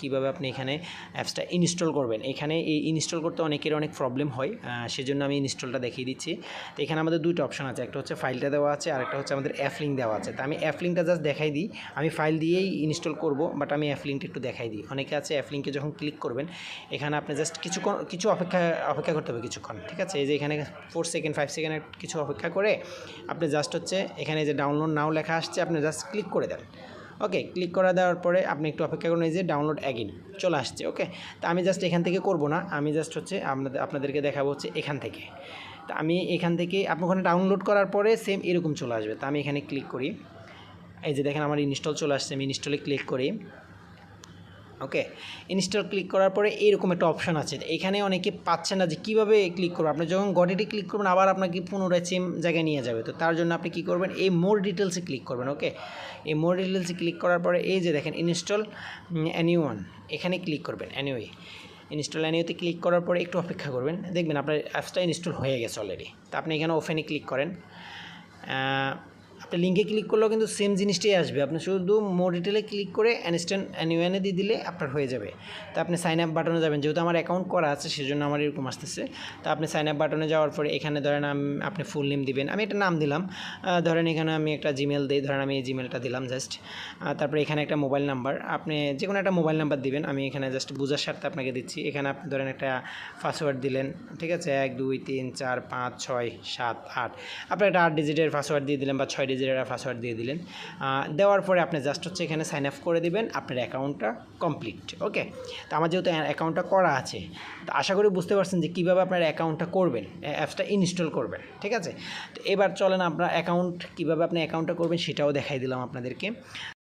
কীভাবে আপনি এখানে অ্যাপসটা ইনস্টল করবেন। এখানে এই ইনস্টল করতে অনেকের অনেক প্রবলেম হয়, সেজন্য আমি ইনস্টলটা দেখিয়ে দিচ্ছি। তো এখানে আমাদের দুইটা অপশন আছে, একটা হচ্ছে ফাইলটা দেওয়া আছে আর একটা হচ্ছে আমাদের অ্যাপ লিঙ্ক দেওয়া আছে। তো আমি অ্যাপ লিঙ্কটা জাস্ট দেখাই দিই। আমি ফাইল দিয়েই ইনস্টল করব, বাট আমি অ্যাপ লিঙ্কটা একটু দেখাই দিই। অনেকে আছে অ্যাপ লিঙ্কে যখন ক্লিক করবেন এখানে আপনি জাস্ট কিছু অপেক্ষা করতে হবে কিছুক্ষণ, ঠিক আছে। এই যে এখানে 4 সেকেন্ড 5 সেকেন্ড কিছু অপেক্ষা করে আপনি জাস্ট হচ্ছে এখানে যে ডাউনলোড নাও লেখা আসছে আপনি জাস্ট ক্লিক করে দেন। ওকে, ক্লিক করে দেওয়ার পরে আপনি একটু অপেক্ষা করুন, এই যে ডাউনলোড অ্যাগেইন চলে আসছে। ওকে, তো আমি জাস্ট এখান থেকে করব না, আমি জাস্ট হচ্ছে আপনাদেরকে দেখাবো হচ্ছে এখান থেকে। তো আমি এখান থেকে আপনি ওখানে ডাউনলোড করার পরে সেম এরকম চলে আসবে। তো আমি এখানে ক্লিক করি, এই যে দেখেন আমার ইনস্টল চলে আসছে, আমি ইনস্টলে ক্লিক করি। ওকে, ইনস্টল ক্লিক করার পরে এইরকম একটা অপশান আছে। এখানে অনেকে পাচ্ছে না যে কীভাবে ক্লিক করবো। আপনি যখন গটিতে ক্লিক করবেন আবার আপনাকে পুনরায় সেম জায়গায় নিয়ে যাবে। তো তার জন্য আপনি কী করবেন, এই মোর ডিটেলসে ক্লিক করবেন। ওকে, এই মোর ডিটেলসে ক্লিক করার পরে এই যে দেখেন ইনস্টল অ্যানিওয়ান, এখানে ক্লিক করবেন। অ্যানিওয়ে ইনস্টল অ্যানিওতে ক্লিক করার পরে একটু অপেক্ষা করবেন, দেখবেন আপনার অ্যাপসটা ইনস্টল হয়ে গেছে অলরেডি। তো আপনি এখানে ওপেনে ক্লিক করেন। আপনি লিঙ্কে ক্লিক করলেও কিন্তু সেম জিনিসটাই আসবে, আপনি শুধু মোর ডিটেলে ক্লিক করে ইনস্ট্যান্ট অ্যানিওয়ানে দিয়ে দিলে আপনার হয়ে যাবে। তো আপনি সাইন আপ বাটনে যাবেন, যেহেতু আমার অ্যাকাউন্ট করা আছে সেজন্য আমার এরকম আসতেছে। তো আপনি সাইন আপ বাটনে যাওয়ার পরে এখানে ধরেন আপনি ফুল নেম দিবেন, আমি একটা নাম দিলাম, ধরেন এখানে আমি একটা জিমেল দিই, ধরেন আমি এই জিমেলটা দিলাম জাস্ট। তারপরে এখানে একটা মোবাইল নাম্বার, আপনি যে কোনো একটা মোবাইল নাম্বার দিবেন, আমি এখানে জাস্ট বোঝার স্বার্থে আপনাকে দিচ্ছি। এখানে আপনি ধরেন একটা পাসওয়ার্ড দিলেন, ঠিক আছে, 1 2 3 4 5 6 7 8, আপনি একটা 8 ডিজিটের পাসওয়ার্ড দিয়ে দিলেন বা 6 ডিজিটের পাসওয়ার্ড দিয়ে দিলেন। দেওয়ার পরে আপনি জাস্ট হচ্ছে এখানে সাইন আপ করে দিবেন, আপনার অ্যাকাউন্টটা কমপ্লিট। ওকে, তো আমার যেহেতু অ্যাকাউন্টটা করা আছে, তো আশা করি বুঝতে পারছেন যে কীভাবে আপনার অ্যাকাউন্টটা করবেন, অ্যাপসটা ইনস্টল করবেন, ঠিক আছে। তো এবার চলেন আপনার অ্যাকাউন্ট কীভাবে আপনি অ্যাকাউন্টটা করবেন সেটাও দেখাই দিলাম আপনাদেরকে।